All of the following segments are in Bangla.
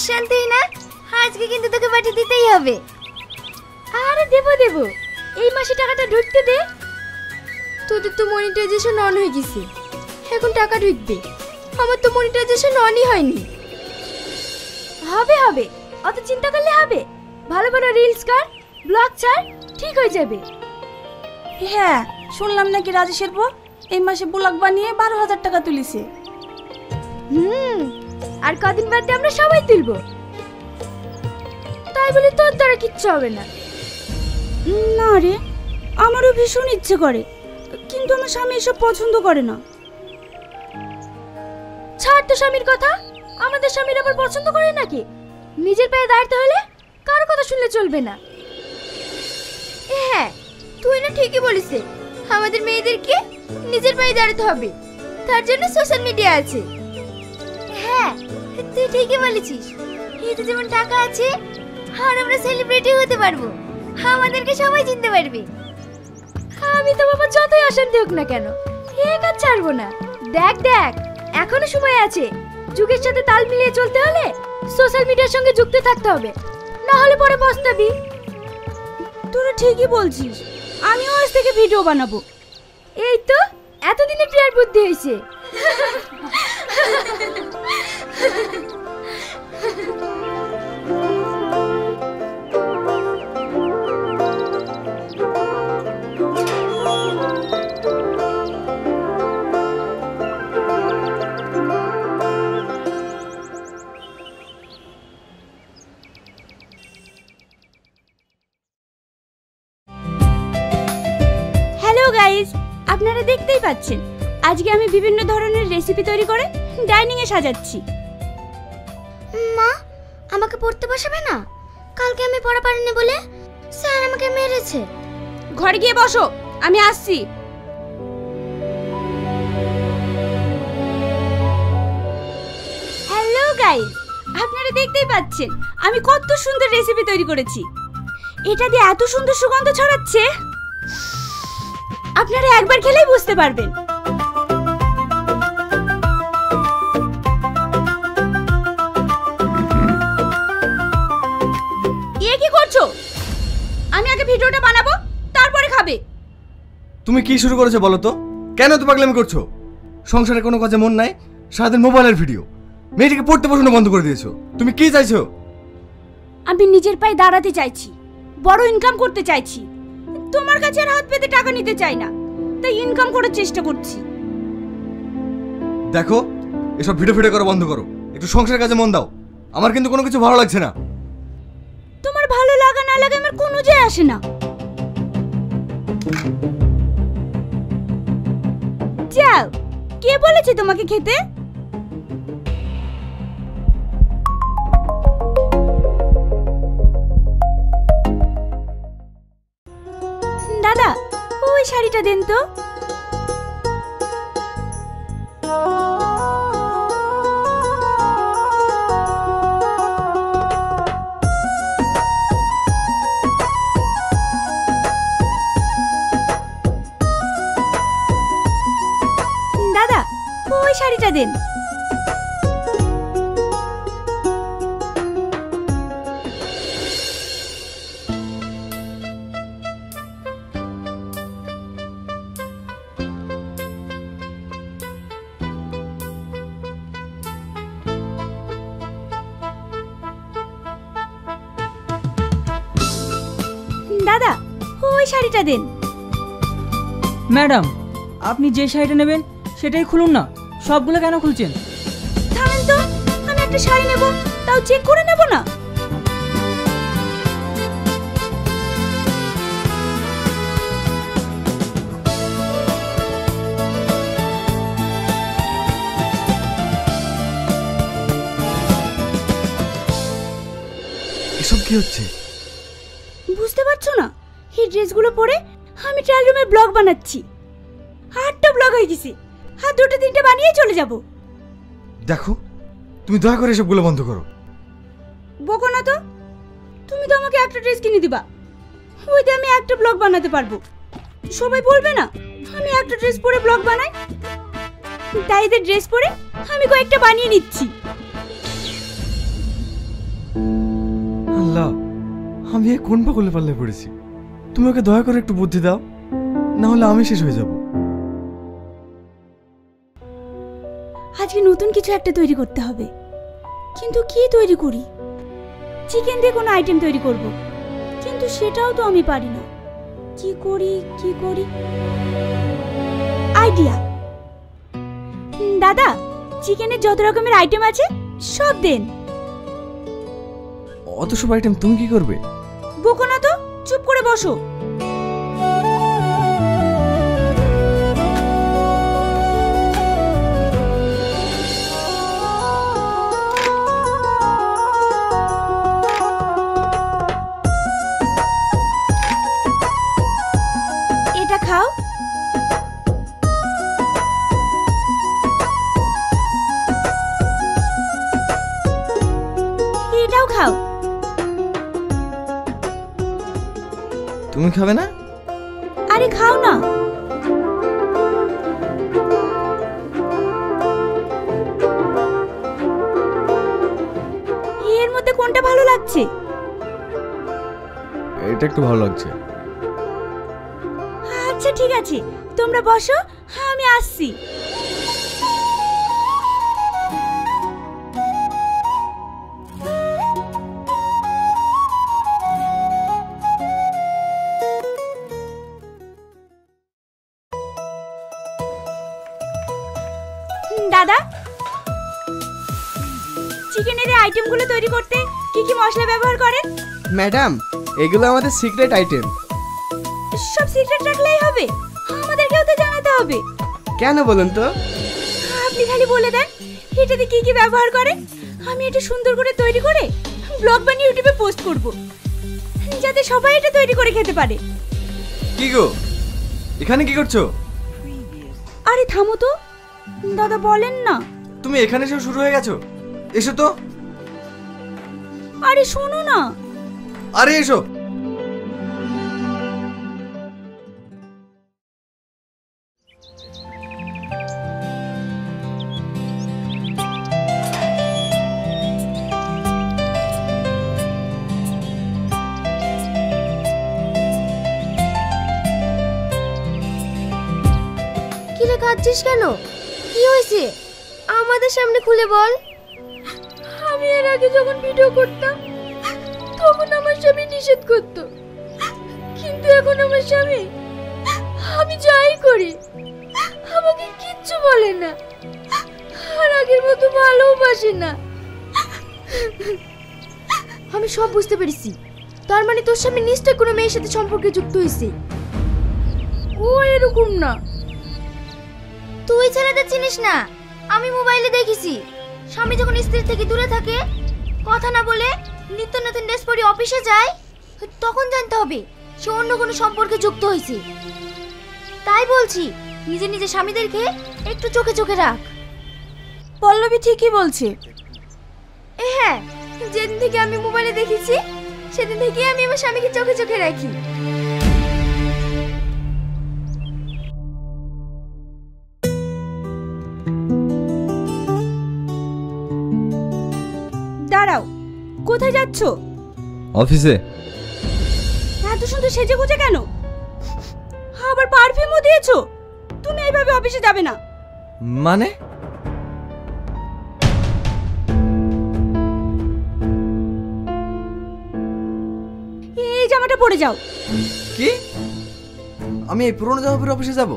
শান্তি না, আজকে কিন্তু তোকে পাঠিয়ে দিতেই হবে। আরে দেবো দেবো, এই মাসে টাকাটা ঢুকতে দে। তোদের তো মনিটাইজেশন অন হয়ে গেছে, এখন টাকা ঢুকবে। আমার তো মনিটাইজেশন অনই হয়নি। হবে হবে, অত চিন্তা করলে হবে? ভালো ভালো রিলস কর, ব্লগ ছাড়, ঠিক হয়ে যাবে। হ্যাঁ, শুনলাম নাকি রাজেশের বউ এই মাসে ব্লগ বানিয়ে 12,000 টাকা তুলিছে। আর কদিন বাদে আমরা সবাই তুলবো। তাই বলে তোর দ্বারা কিচ্ছু হবে না। না রে, আমারও ভীষণ ইচ্ছে করে, কিন্তু আমার স্বামী এসব পছন্দ করে না। ছাড় তো স্বামীর কথা, আমাদের স্বামীর আবার পছন্দ করে নাকি? নিজের পায়ে দাঁড়াতে হলে কারো কথা শুনলে চলবে না। হ্যাঁ, তুই না ঠিকই বলিস, আমাদের মেয়েদেরকে নিজের পায়ে দাঁড়াতে হবে, তার জন্য সোশ্যাল মিডিয়া আছে। হ্যাঁ, তুই ঠিকই বলেছিস। এতে যেমন টাকা আছে, আর আমরা সেলিব্রিটি হতে পারবো, আমাদেরকে সবাই চিনতে পারবে। আমি তো বাবা যতই অশান্তি হোক না কেন, এ কাজ ছাড়বো না। দেখ দেখ, এখনো সময় আছে। যুগের সাথে তাল মিলিয়ে চলতে হলে সোশ্যাল মিডিয়ার সঙ্গে যুক্ত থাকতে হবে, না হলে পরে পস্তাবি। তোরা ঠিকই বলছিস, আমিও আজ থেকে ভিডিও বানাবো। এই তো এতদিনে প্রিয়ার বুদ্ধি হয়েছে। হ্যালো গাইস, আপনারা দেখতেই পাচ্ছেন আজকে আমি বিভিন্ন ধরনের রেসিপি তৈরি করে ডাইনিং এ সাজাচ্ছি। মা, আমাকে পড়তে বসাবে না? কালকে আমি পড়া পারিনি বলে স্যার আমাকে মেরেছে। ঘরে গিয়ে বসো, আমি আসছি। হ্যালো গাইস, আপনারা দেখতেই পাচ্ছেন আমি কত সুন্দর রেসিপি তৈরি করেছি। এটা দিয়ে এত সুন্দর সুগন্ধ ছড়াচ্ছে, আপনারা একবার খেলেই বুঝতে পারবেন। এ কি করছো? আমি আগে ভিডিওটা বানাবো, তারপরে খাবে। তুমি কি শুরু করেছো বলো তো? কেন তো পাগলামি করছো? সংসারে কোনো কাজে মন নাই, সারাদিন মোবাইলের ভিডিও। মেয়েটিকে পড়তে বসানো বন্ধ করে দিয়েছো। তুমি কি চাইছো? আমি নিজের পায়ে দাঁড়াতে চাইছি, বড় ইনকাম করতে চাইছি। তোমার কাছে আর হাত পেতে টাকা নিতে চাই না, তাই ইনকাম করার চেষ্টা করছি। দেখো, এসব ভিডিও করা বন্ধ করো, একটু সংসারের কাজে মন দাও। আমার কিন্তু কোনো কিছু ভালো লাগছে না। তোমার ভালো লাগা না লাগে আমার কোনো যায় আসে না। যাও, কে বলেছে তোমাকে খেতে? দাদা, ওই শাড়িটা দেন তো। দাদা, ওই শাড়িটা দেন। দাদা, ওই শাড়িটা দেন। ম্যাডাম, আপনি যে শাড়িটা নেবেন সেটাই খুলুন না, সবগুলো কেন খুলছেন? থামেন তো, আমি একটা শাড়ি নেব, তাও চেক করে নেব না? এসব কি হচ্ছে? বুঝতে পারছো না? এই ড্রেসগুলো পরে আমি ট্রায়াল রুমে ব্লগ বানাচ্ছি। 8টা ব্লগ হয়ে গেছে, আর 2-3টা বানিয়ে চলে যাব। দেখো, তুমি দয়া করে এসবগুলো বন্ধ করো। বকো না তো, তুমি তো আমাকে একটা ড্রেস কিনে দিবা, ওইতে আমি একটা ব্লগ বানাতে পারবো। সবাই বলবে না আমি একটা ড্রেস পরে ব্লগ বানাই? তাই এদের ড্রেস পরে আমি কয়েকটা বানিয়ে নিচ্ছি। আমি এ কোন পাগলে পাল্লায় পড়েছি? তুমি ওকে দয়া করে একটু বুদ্ধি দাও, না হলে আমি শেষ হয়ে যাব। আজকে নতুন কিছু একটা তৈরি করতে হবে, কিন্তু কি তৈরি করি? চিকেন দিয়ে কোনো আইটেম তৈরি করব, কিন্তু সেটাও তো আমি পারি না। কি করি কি করি? আইডিয়া! দাদা, চিকেনের যত রকমের আইটেম আছে সব দেন। অত সব আইটেম তুমি কি করবে? বকো না তো, চুপ করে বসো। এটা খাও। এটাও খাও। তুমি খাবে না? আরে খাও না। এর মধ্যে কোনটা ভালো লাগছে? এটা একটু ভালো লাগছে। আচ্ছা ঠিক আছে, তোমরা বসো, আমি আসছি। দাদা, চিকেনের এই আইটেমগুলো তৈরি করতে কি কি মশলা ব্যবহার করেন? ম্যাডাম, এগুলো আমাদের সিক্রেট আইটেম। সব সিক্রেট রাখলেই হবে? আমাদেরকেও তো জানাতে হবে। কেন বলুন তো? আপনি খালি বলে দেন এটাতে কি কি ব্যবহার করেন, আমি এটা সুন্দর করে তৈরি করে ব্লগ বানিয়ে ইউটিউবে পোস্ট করব, যাতে সবাই এটা তৈরি করে খেতে পারে। কি গো, এখানে কি করছো? আরে থামো তো, দাদা বলেন না। তুমি এখানে এসে শুরু হয়ে গেছো? এসো তো। আরে শোনো না। আরে এসো। কিরে কাঁদছিস কেন? কি হয়েছে? আমাদের সামনে খুলে বল। আমি এর আগে যখন ভিডিও করতাম তখন আমার স্বামী নিষেধ করতো, কিন্তু এখন আমার স্বামী আমি যাই করি আমাকে কিচ্ছু বলে না, আর আগের মতো ভালোবাসে না। আমি সব বুঝতে পেরেছি, তার মানে তোর স্বামী নিশ্চয় কোনো মেয়ের সাথে সম্পর্কে যুক্ত হয়েছে। ও এরকম না। তুই ছেলেদের চিনিস না, আমি মোবাইলে দেখেছি স্বামী যখন স্ত্রীর থেকে দূরে থাকে, কথা না বলে নিত্য নতুন ড্রেস পরে অফিসে যায়, তখন জানতে হবে সে অন্য কোনো সম্পর্কে যুক্ত হয়েছে। তাই বলছি নিজে নিজে স্বামীদেরকে একটু চোখে চোখে রাখ। পল্লবী ঠিকই বলছে। হ্যাঁ, যেদিন থেকে আমি মোবাইলে দেখেছি সেদিন থেকে আমি আমার স্বামীকে চোখে চোখে রাখি। দাঁড়াও, কোথায় যাচ্ছ? অফিসে। এত সুন্দর সেজে গুজে কেন? আবার পারফিউমও দিয়েছো? তুমি এইভাবে অফিসে যাবে না। মানে? এই জামাটা পরে যাও। কি? আমি এই পুরনো জামা পরে অফিসে যাব?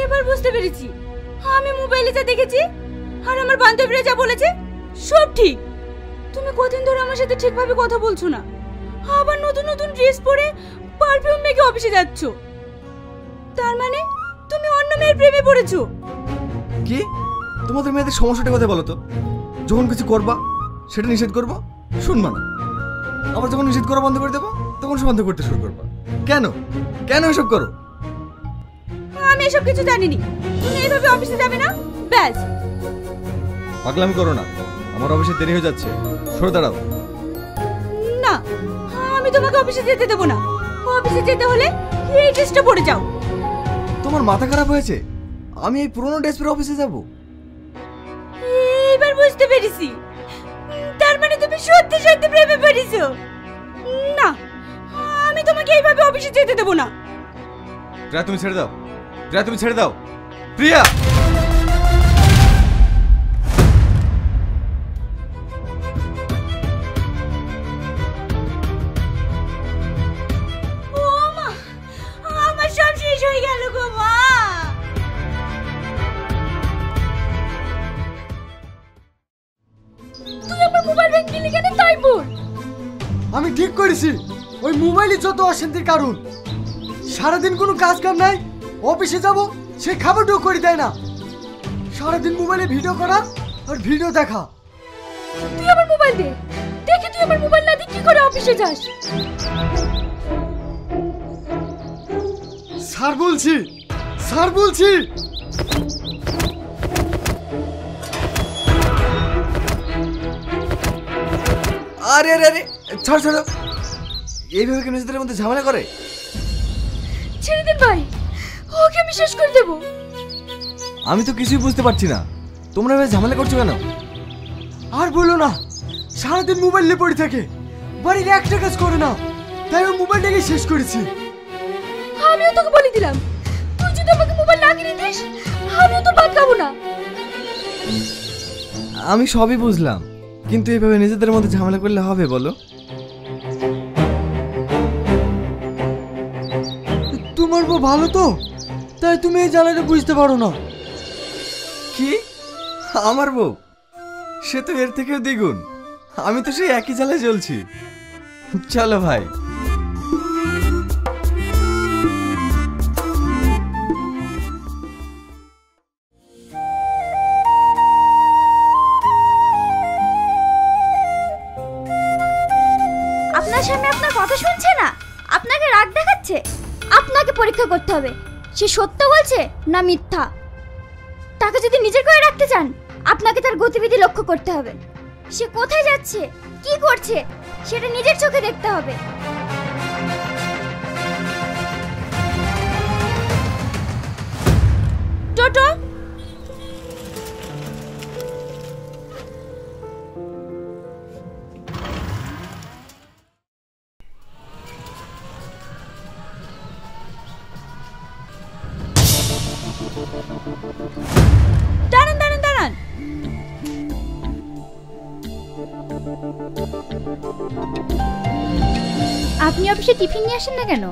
এবার বুঝতে পেরেছি, আমি মোবাইলে যা দেখেছি আর আমার বান্ধবীরা যা বলেছে সব ঠিক। তুমি কতদিন ধরে আমার সাথে ঠিকভাবে কথা বলছো না, আবার নতুন নতুন ড্রেস পরে পারফিউম মেখে অফিসে যাচ্ছ। তার মানে তুমি অন্য মেয়ের প্রেমে পড়েছো। কি? তোমাদের মেয়েদের সমস্যাটা কথা বলো তো। যখন কিছু করবা সেটা নিষেধ করবো, শুনবা না। আবার যখন নিষেধ করা বন্ধ করে দেবো তখন সে বন্ধ করতে শুরু করবা। কেন কেন এসব করো? আমি এসব কিছু জানিনি। তুমি এইভাবে অফিসে যাবে না, ব্যাস। পাগলামি করো না, আমার অফিসে দেরি হয়ে যাচ্ছে। সরে দাঁড়াও। না, আমি তোমাকে অফিসে যেতে দেবো না। অফিসে যেতে হলে এই ড্রেসটা পরে যাও। তোমার মাথা খারাপ হয়েছে? আমি এই পুরনো ড্রেস পরে অফিসে যাব? এবার বুঝতে পেরেছি, তার মানে তুমি সত্যি সত্যি প্রেমে পড়েছো? না, আমি তোমাকে এইভাবে অফিসে যেতে দেবো না। প্রিয়া তুমি ছেড়ে দাও, প্রিয়া তুমি ছেড়ে দাও, প্রিয়া। ও মা, আমার সব শেষ হয়ে গেল গো মা। তুই আমার মোবাইল ব্যাংক নিলি কেন তাই বল। আমি ঠিক করেছি, ওই মোবাইলই যত অশান্তির কারণ। সারাদিন কোনো কাজ কাম নাই, অফিসে যাব সে খাবারটাও করে দেয় না। সারাদিন মোবাইলে ভিডিও করা আর ভিডিও দেখা। তুই আমার মোবাইল দে, দেখি তুই আমার মোবাইল না দিয়ে কি করে অফিসে যাস। স্যার বলছি, স্যার বলছি। আরে আরে আরে ছাড় ছাড়ো, এইভাবে কেন নিজেদের মধ্যে ঝামেলা করে? ছেড়ে দিন ভাই, ওকে আমি শেষ করে দেবো। আমি তো কিছুই বুঝতে পারছি না, তোমরা এভাবে ঝামেলা করছো কেন? আর বলো না, সারাদিন মোবাইল নিয়ে পড়ে থাকে, বাড়ির একটা কাজ করে না, তাই ও মোবাইলটাকে শেষ করেছি। আমিও তোকে বলে দিলাম, তুই যদি আমাকে মোবাইল না কিনে দিস আমিও তো ভাত খাবো না। আমি সবই বুঝলাম, কিন্তু এইভাবে নিজেদের মধ্যে ঝামেলা করলে হবে বলো? তোমার বউ ভালো তো, তাই তুমি এই জ্বালাটা বুঝতে পারো না। কি? আমার বউ? সে তো এর থেকেও দ্বিগুণ। আমি তো সেই একই জ্বালায় জ্বলছি। চলো ভাই। আপনার সামনে আপনার কথা শুনছে না, আপনাকে রাগ দেখাচ্ছে। আপনাকে পরীক্ষা করতে হবে সে সত্য বলছে না মিথ্যা। তাকে যদি নিজের করে রাখতে চান আপনাকে তার গতিবিধি লক্ষ্য করতে হবে। সে কোথায় যাচ্ছে, কি করছে সেটা নিজের চোখে দেখতে হবে। টোটো, দাঁড়ান দাঁড়ান দাঁড়ান। আপনি অফিসে টিফিন নিয়ে আসেন না কেন?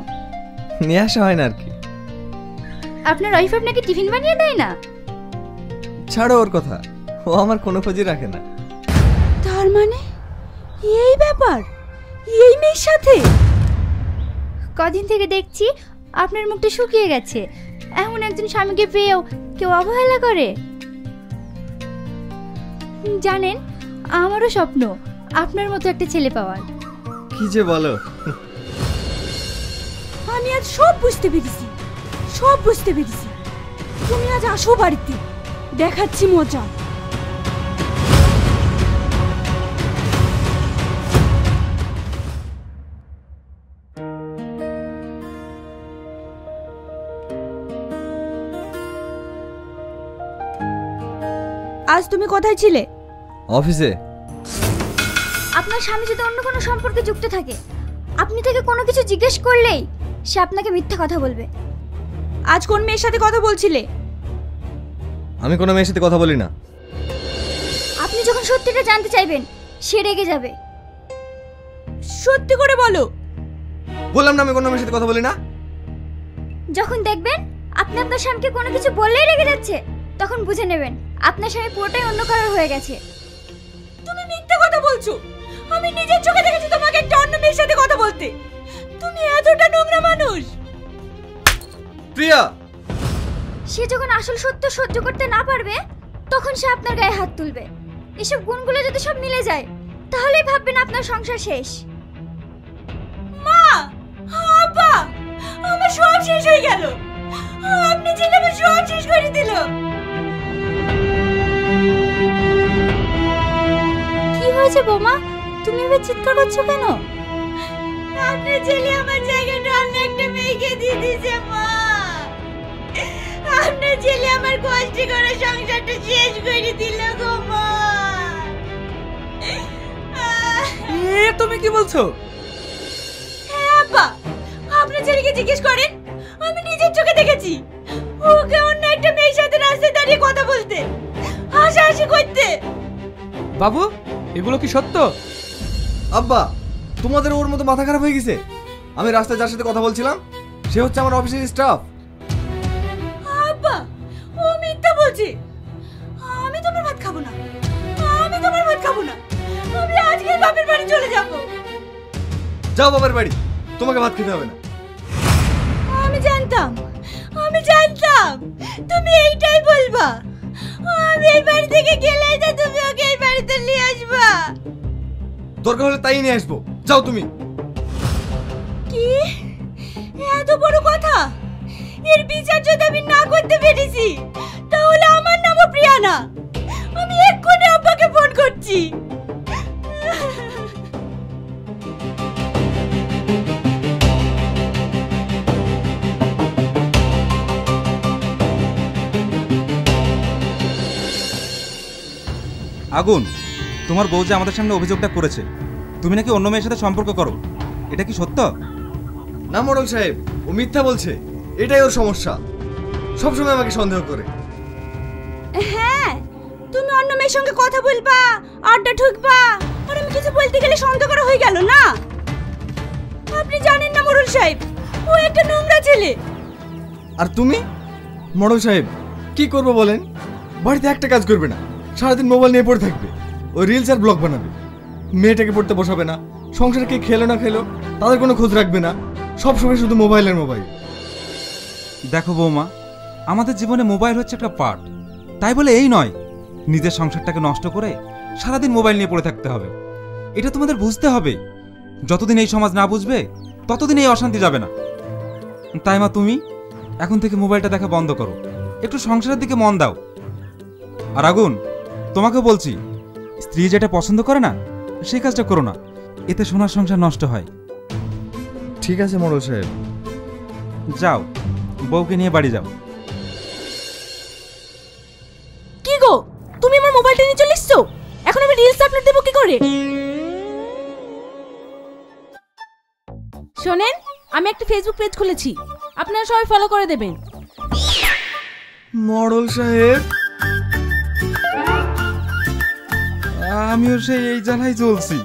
নিয়ে আসা হয় না আর কি। আপনার ওয়াইফ আপনাকে টিফিন বানিয়ে দেয় না? ছাড়ো ওর কথা, ও আমার কোনো খোঁজই রাখে না। তার মানে এই ব্যাপার, এই মেয়ের সাথে? কদিন থেকে দেখছি আপনার মুখটা শুকিয়ে গেছে। এমন একজন স্বামীকে পেয়েও কেউ অবহেলা করে? জানেন, আমারও স্বপ্ন আপনার মতো একটা ছেলে পাওয়ার। কি যে বলো। আমি আজ সব বুঝতে পেরেছি, সব বুঝতে পেরেছি। তুমি আজ আসো বাড়িতে, দেখাচ্ছি মজা। আজ তুমি কোথায় ছিলে? অফিসে। আপনার স্বামী যদি অন্য কোনো সম্পর্কে যুক্ত থাকে, আপনি তাকে কোনো কিছু জিজ্ঞেস করলেই সে আপনাকে মিথ্যা কথা বলবে। আজ কোন মেয়ের সাথে কথা বলছিলে? আমি কোনো মেয়ের সাথে কথা বলি না। আপনি যখন সত্যিটা জানতে চাইবেন সে রেগে যাবে। সত্যি করে বলো। বললাম না আমি কোনো মেয়ের সাথে কথা বলি না। যখন দেখবেন আপনি আপনার স্বামীকে কোনো কিছু বললেই রেগে যাচ্ছে, তখন বুঝে নেবেন আপনার স্বামী পুরোটাই অন্য কারোর হয়ে গেছে। তুমি মিথ্যা কথা বলছো। আমি নিজের চোখে দেখেছি তোমাকে একটা অন্য মেয়ের সাথে কথা বলতে। তুমি এতটা নোংরা মানুষ। প্রিয়া, সে যখন আসল সত্য সহ্য করতে না পারবে তখন সে আপনার গায়ে হাত তুলবে। এসব গুণগুলো যদি সব মিলে যায় তাহলেই ভাববেন আপনার সংসার শেষ। মা, আব্বা, আমার সব শেষ হয়ে গেল। আপনি ছেলে আমার সব শেষ করে দিল। কি হয়েছে বৌমা, তুমি এবার চিৎকার করছো কেন? আপনার ছেলে আমার জায়গাটা অন্য একটা মেয়েকে দিয়ে দিয়েছে মা। আপনার ছেলে আমার কষ্ট করে সংসারটা শেষ করে দিল গো মা। তুমি কি বলছো? হ্যাঁ আব্বা, আপনার ছেলেকে জিজ্ঞেস করেন, আমি নিজের চোখে দেখেছি ওকে অন্য একটা মেয়ের সাথে রাস্তায় দাঁড়িয়ে কথা বলতে, হাসাহাসি করতে। বাবু, এগুলো কি সত্য? আব্বা, তোমাদের ওর মতো মাথা খারাপ হয়ে গেছে? আমি রাস্তায় যার সাথে কথা বলছিলাম সে হচ্ছে আমার অফিসের স্টাফ। আব্বা, ও মিথ্যা বলছে। আমি তোমার ভাত খাবো না, আমি তোমার ভাত খাবো না, আমি আজকে বাপের বাড়ি চলে যাব। যাও বাবার বাড়ি, তোমাকে ভাত খেতে হবে না। আমি জানতাম তুমি এইটাই বলবা। আমি এই বাড়ি থেকে গেলেই তো তুমি ওকে এই বাড়িতে নিয়ে আসবা। দরকার হলে তাই নিয়ে আসবো, যাও তুমি। কি এত বড় কথা? এর বিচার যদি আমি না করতে পেরেছি তাহলে আমার নামও প্রিয়া না। আমি এক্ষুনি আব্বাকে ফোন করছি। আগুন, তোমার বউ যে আমাদের সামনে অভিযোগটা করেছে তুমি নাকি অন্য মেয়ের সাথে সম্পর্ক করো, এটা কি সত্য? না মোড়ল সাহেব, ও মিথ্যা বলছে, এটাই ওর সমস্যা। সবসময় আমাকে সন্দেহ করে। হ্যাঁ, তুমি অন্য মেয়ের সঙ্গে কথা বলবা, আড্ডা ঠুকবা, আর আমি কিছু বলতে গেলে সন্দেহ করা হয়ে গেল না। আপনি জানেন না মোড়ল সাহেব, ও একটা নোংরা ছেলে। আর তুমি মোড়ল সাহেব কি করবো বলেন? বাড়িতে একটা কাজ করবে না, সারাদিন মোবাইল নিয়ে পড়ে থাকবে। ওই রিলস আর ব্লগ বানাবে। মেয়েটাকে পড়তে বসাবে না, সংসারে কে খেলো না খেলো তাদের কোনো খোঁজ রাখবে না, সবসময় শুধু মোবাইলের মোবাইল। দেখো বৌমা, আমাদের জীবনে মোবাইল হচ্ছে একটা পার্ট, তাই বলে এই নয় নিজের সংসারটাকে নষ্ট করে সারাদিন মোবাইল নিয়ে পড়ে থাকতে হবে। এটা তোমাদের বুঝতে হবে। যতদিন এই সমাজ না বুঝবে ততদিন এই অশান্তি যাবে না। তাই মা, তুমি এখন থেকে মোবাইলটা দেখা বন্ধ করো, একটু সংসারের দিকে মন দাও। আর আগুন, তোমাকে বলছি, স্ত্রী যেটা পছন্দ করে না সেই কাজটা করো না, এতে সোনার সংসার নষ্ট হয়। ঠিক আছে মোড়ল সাহেব। যাও, বউকে নিয়ে বাড়ি যাও। কি গো, তুমি আমার মোবাইলটা নিয়ে চলে এসছো? এখন আমি রিলস আপলোড দেবো কি করে? শোনেন, আমি একটা ফেসবুক পেজ খুলেছি, আপনারা সবাই ফলো করে দেবেন। মোড়ল সাহেব, আমিও সেই এই জ্বালাই চলছি।